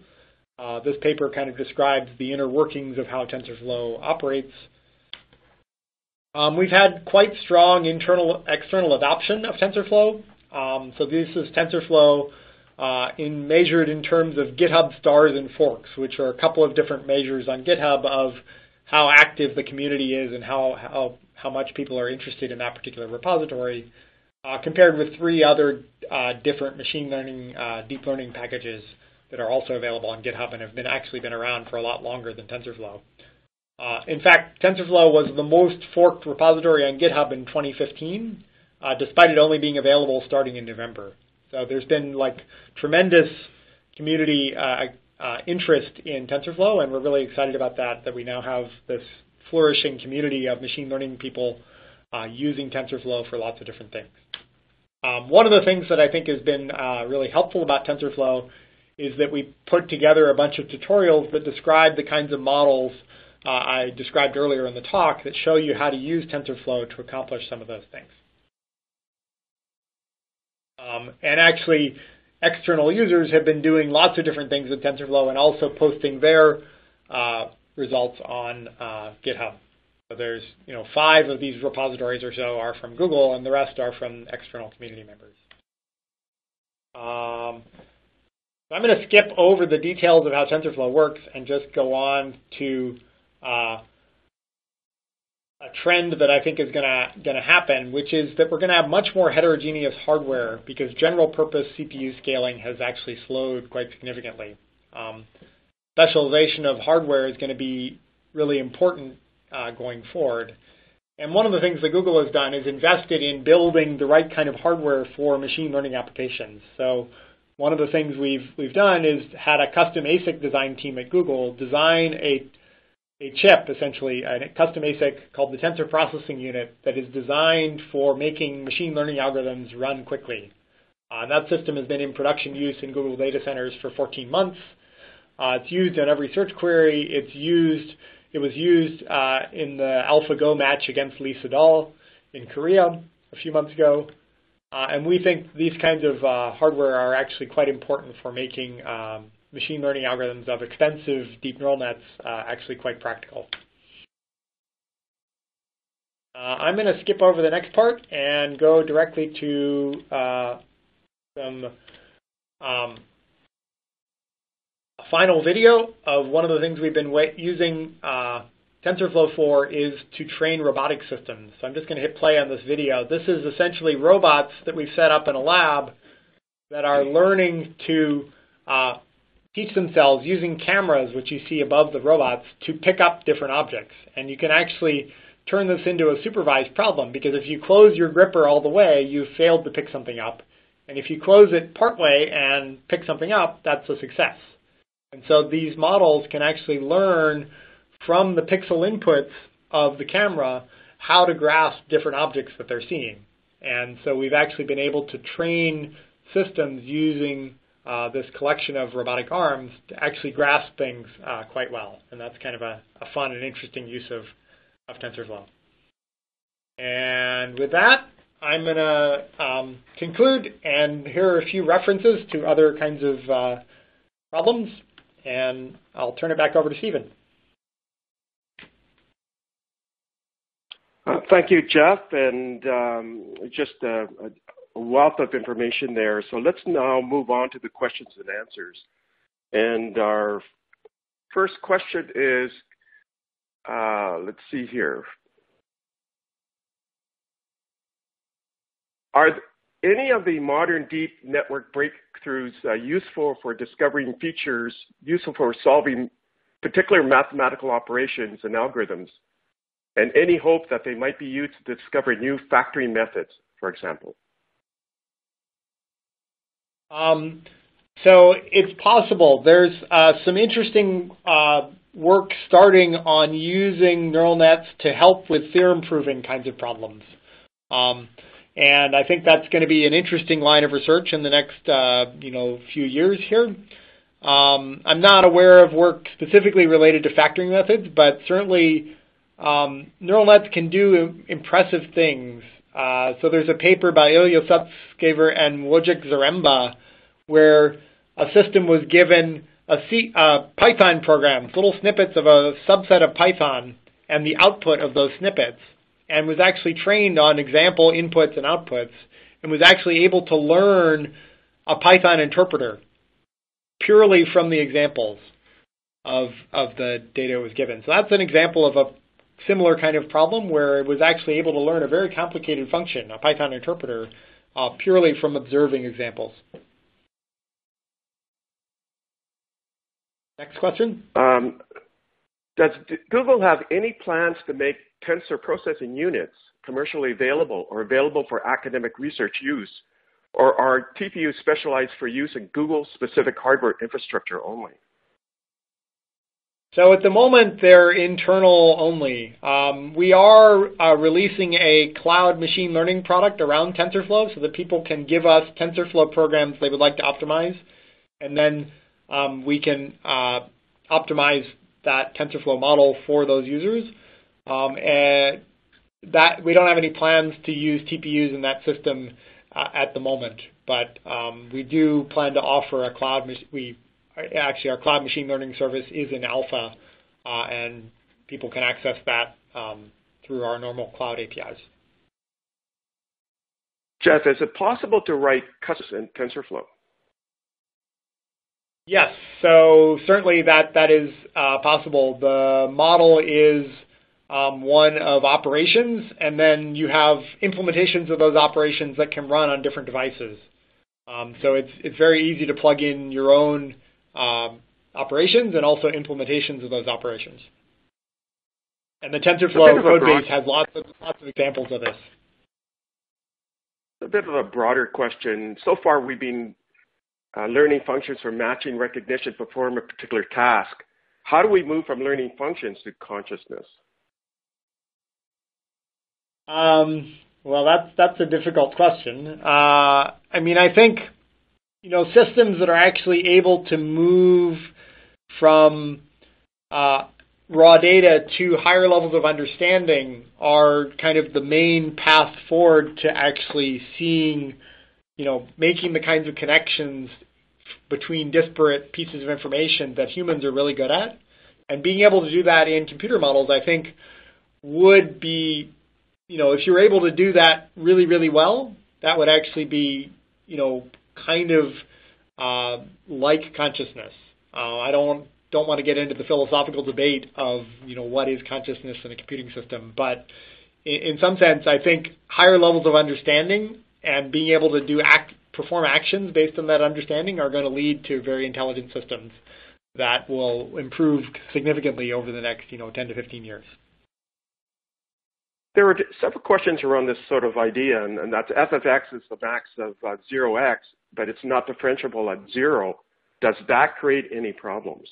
This paper kind of describes the inner workings of how TensorFlow operates. We've had quite strong external adoption of TensorFlow. So this is TensorFlow measured in terms of GitHub stars and forks, which are a couple of different measures on GitHub of how active the community is and how much people are interested in that particular repository, compared with 3 other different machine learning, deep learning packages that are also available on GitHub and have actually been around for a lot longer than TensorFlow. In fact, TensorFlow was the most forked repository on GitHub in 2015, despite it only being available starting in November. So there's been tremendous community interest in TensorFlow, and we're really excited about that we now have this flourishing community of machine learning people using TensorFlow for lots of different things. One of the things that I think has been really helpful about TensorFlow is that we put together a bunch of tutorials that describe the kinds of models I described earlier in the talk that show you how to use TensorFlow to accomplish some of those things. And actually, external users have been doing lots of different things with TensorFlow and also posting their results on GitHub. So there's 5 of these repositories or so are from Google, and the rest are from external community members. I'm going to skip over the details of how TensorFlow works and just go on to a trend that I think is going to happen, which is that we're going to have much more heterogeneous hardware because general purpose CPU scaling has actually slowed quite significantly. Specialization of hardware is going to be really important going forward. And one of the things that Google has done is invested in building the right kind of hardware for machine learning applications. So one of the things we've done is had a custom ASIC design team at Google design a chip, essentially, a custom ASIC called the Tensor Processing Unit that is designed for making machine learning algorithms run quickly. That system has been in production use in Google data centers for 14 months. It's used on every search query. It was used in the AlphaGo match against Lee Sedol in Korea a few months ago. And we think these kinds of hardware are actually quite important for making machine learning algorithms of expensive deep neural nets actually quite practical. I'm going to skip over the next part and go directly to some a final video of one of the things we've been using TensorFlow for is to train robotic systems. So I'm just going to hit play on this video. This is essentially robots that we've set up in a lab that are learning to teach themselves using cameras, which you see above the robots, to pick up different objects. And you can actually turn this into a supervised problem, because if you close your gripper all the way, you've failed to pick something up. And if you close it partway and pick something up, that's a success. And so these models can actually learn from the pixel inputs of the camera how to grasp different objects that they're seeing. And so we've actually been able to train systems using this collection of robotic arms to actually grasp things quite well. And that's kind of a fun and interesting use of TensorFlow. And with that, I'm going to conclude, and here are a few references to other kinds of problems, and I'll turn it back over to Stephen. Thank you, Jeff, and just a wealth of information there. So let's now move on to the questions and answers. And our first question is, let's see here. Are any of the modern deep network breakthroughs useful for discovering features, useful for solving particular mathematical operations and algorithms? And any hope that they might be used to discover new factoring methods, for example? So it's possible. There's some interesting work starting on using neural nets to help with theorem proving kinds of problems. And I think that's going to be an interesting line of research in the next few years here. I'm not aware of work specifically related to factoring methods, but certainly neural nets can do impressive things. So there's a paper by Ilya Sutskever and Wojciech Zaremba where a system was given a Python program, little snippets of a subset of Python, and the output of those snippets. and was actually trained on example inputs and outputs, and was actually able to learn a Python interpreter purely from the examples of the data it was given. So that's an example of a similar kind of problem where it was actually able to learn a very complicated function, a Python interpreter, purely from observing examples. Next question. Does Google have any plans to make tensor processing units commercially available or available for academic research use? Or are TPUs specialized for use in Google-specific hardware infrastructure only? So at the moment, they're internal only. We are releasing a cloud machine learning product around TensorFlow so that people can give us TensorFlow programs they would like to optimize. And then we can optimize that TensorFlow model for those users. And that we don't have any plans to use TPUs in that system at the moment. But we do plan to offer a cloud. Actually, our cloud machine learning service is in alpha, and people can access that through our normal cloud APIs. Jeff, is it possible to write custom in TensorFlow? Yes, so certainly that is possible. The model is one of operations, and then you have implementations of those operations that can run on different devices. So it's very easy to plug in your own operations and also implementations of those operations. And the TensorFlow code base has lots of examples of this. A bit of a broader question. So far, we've been learning functions for matching recognition to perform a particular task. How do we move from learning functions to consciousness? Well, that's a difficult question. I mean, I think systems that are actually able to move from raw data to higher levels of understanding are kind of the main path forward to actually seeing, making the kinds of connections between disparate pieces of information that humans are really good at. And being able to do that in computer models, I think, would be, if you were able to do that really, really well, that would actually be, kind of like consciousness. I don't want to get into the philosophical debate of what is consciousness in a computing system, but in some sense, I think higher levels of understanding and being able to perform actions based on that understanding are going to lead to very intelligent systems that will improve significantly over the next 10 to 15 years. There are several questions around this sort of idea, and that's f of x is the max of 0x, but it's not differentiable at 0. Does that create any problems?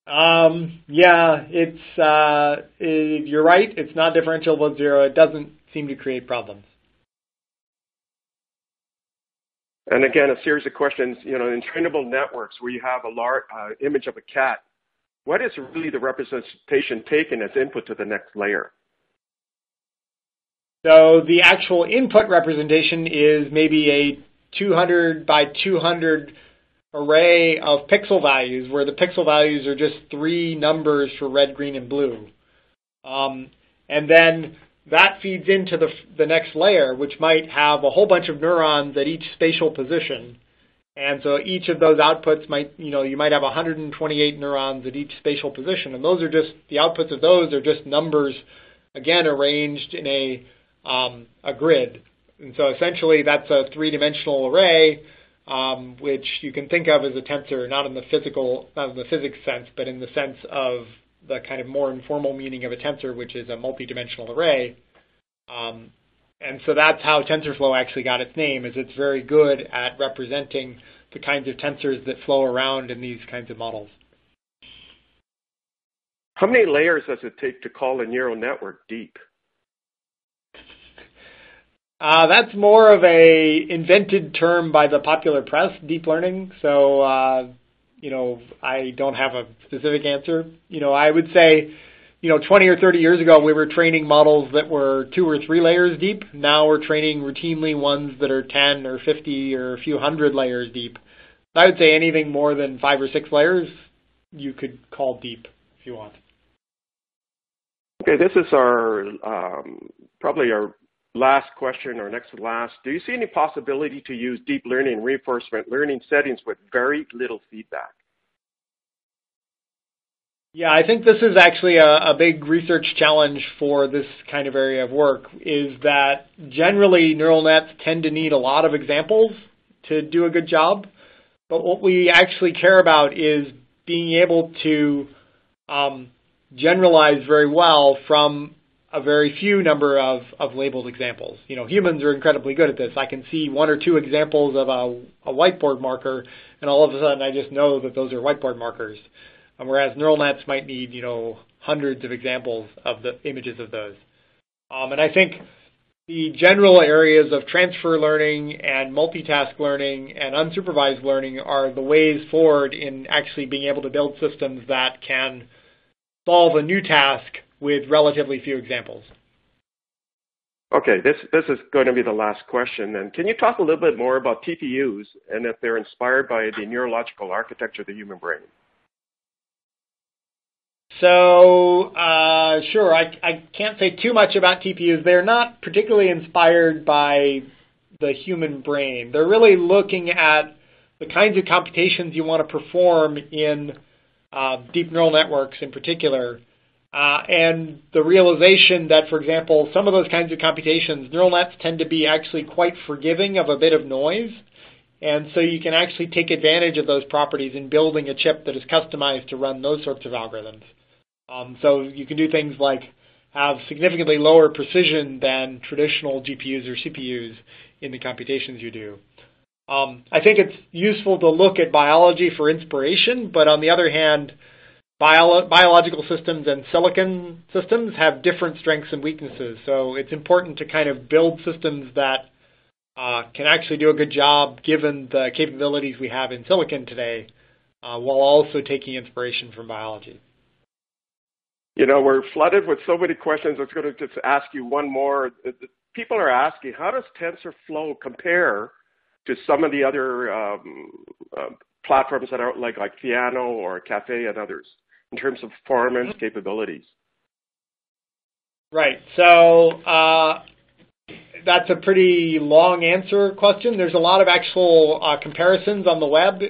Yeah, you're right. It's not differentiable at 0. It doesn't seem to create problems. And again, a series of questions, in trainable networks where you have a large image of a cat, what is really the representation taken as input to the next layer? So the actual input representation is maybe a 200 by 200 array of pixel values, where the pixel values are just 3 numbers for red, green, and blue. And then that feeds into the next layer, which might have a whole bunch of neurons at each spatial position. And so each of those outputs might, you might have 128 neurons at each spatial position. And those are just, the outputs of those are just numbers, again, arranged in a grid. And so essentially that's a 3-dimensional array, which you can think of as a tensor, not in the physics sense, but in the sense of the kind of more informal meaning of a tensor, which is a multi-dimensional array. And so that's how TensorFlow actually got its name, is it's very good at representing the kinds of tensors that flow around in these kinds of models. How many layers does it take to call a neural network deep? That's more of a invented term by the popular press, deep learning. So, I don't have a specific answer. I would say, 20 or 30 years ago, we were training models that were 2 or 3 layers deep. Now we're training routinely ones that are 10 or 50 or a few hundred layers deep. I would say anything more than 5 or 6 layers, you could call deep if you want. Okay, this is our probably our last question, or next to last. Do you see any possibility to use deep learning and reinforcement learning settings with very little feedback? Yeah, I think this is actually a big research challenge for this kind of area of work, is that generally neural nets tend to need a lot of examples to do a good job. But what we actually care about is being able to generalize very well from a very few number of labeled examples. You know, humans are incredibly good at this. I can see one or two examples of a whiteboard marker, and all of a sudden I just know that those are whiteboard markers. Whereas neural nets might need, you know, hundreds of examples of the images of those. And I think the general areas of transfer learning and multitask learning and unsupervised learning are the ways forward in actually being able to build systems that can solve a new task with relatively few examples. Okay, this is going to be the last question. And can you talk a little bit more about TPUs and if they're inspired by the neurological architecture of the human brain? So, sure, I can't say too much about TPUs. They're not particularly inspired by the human brain. They're really looking at the kinds of computations you want to perform in deep neural networks in particular, and the realization that, for example, some of those kinds of computations, neural nets tend to be actually quite forgiving of a bit of noise. And so you can actually take advantage of those properties in building a chip that is customized to run those sorts of algorithms. So you can do things like have significantly lower precision than traditional GPUs or CPUs in the computations you do. I think it's useful to look at biology for inspiration, but on the other hand, biological systems and silicon systems have different strengths and weaknesses. So it's important to kind of build systems that can actually do a good job given the capabilities we have in silicon today, while also taking inspiration from biology. You know, we're flooded with so many questions. I was going to just ask you one more. People are asking, how does TensorFlow compare to some of the other platforms that are like Theano or Caffe and others in terms of performance capabilities? Right. So that's a pretty long answer question. There's a lot of actual comparisons on the web.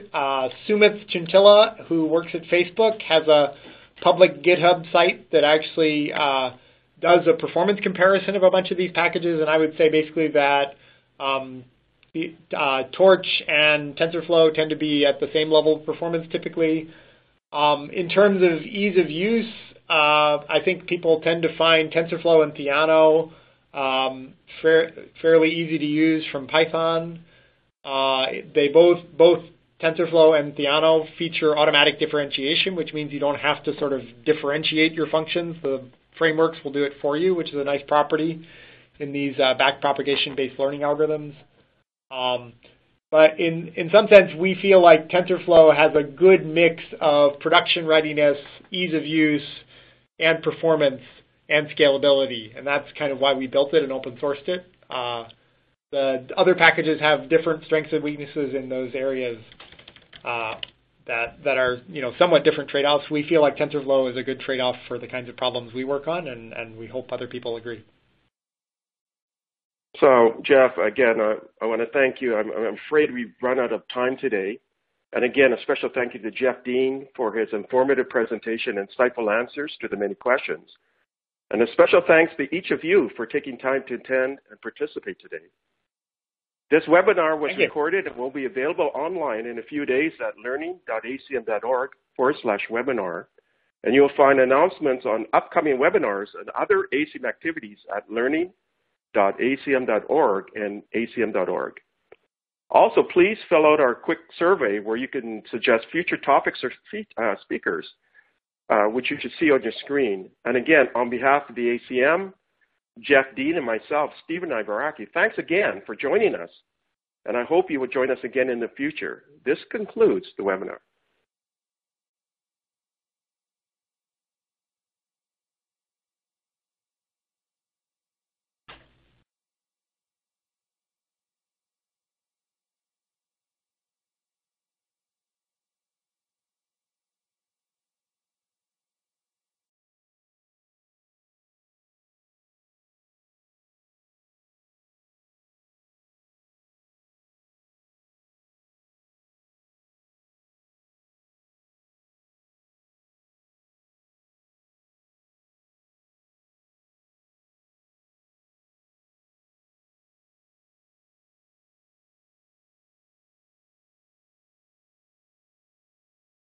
Sumit Chintila, who works at Facebook, has a public GitHub site that actually does a performance comparison of a bunch of these packages, and I would say basically that Torch and TensorFlow tend to be at the same level of performance typically. In terms of ease of use, I think people tend to find TensorFlow and Theano fairly easy to use from Python. They both TensorFlow and Theano feature automatic differentiation, which means you don't have to sort of differentiate your functions. The frameworks will do it for you, which is a nice property in these backpropagation-based learning algorithms. But in some sense, we feel like TensorFlow has a good mix of production readiness, ease of use, and performance and scalability. And that's kind of why we built it and open sourced it. The other packages have different strengths and weaknesses in those areas that are, you know, somewhat different trade-offs. We feel like TensorFlow is a good trade-off for the kinds of problems we work on, and we hope other people agree. So, Jeff, again, I want to thank you. I'm afraid we've run out of time today. And again, a special thank you to Jeff Dean for his informative presentation and insightful answers to the many questions. And a special thanks to each of you for taking time to attend and participate today. This webinar was recorded and will be available online in a few days at learning.acm.org/webinar. And you'll find announcements on upcoming webinars and other ACM activities at learning.acm.org and acm.org. Also, please fill out our quick survey where you can suggest future topics or speakers, which you should see on your screen. And again, on behalf of the ACM, Jeff Dean, and myself, Stephen Ibaraki, thanks again for joining us. And I hope you will join us again in the future. This concludes the webinar.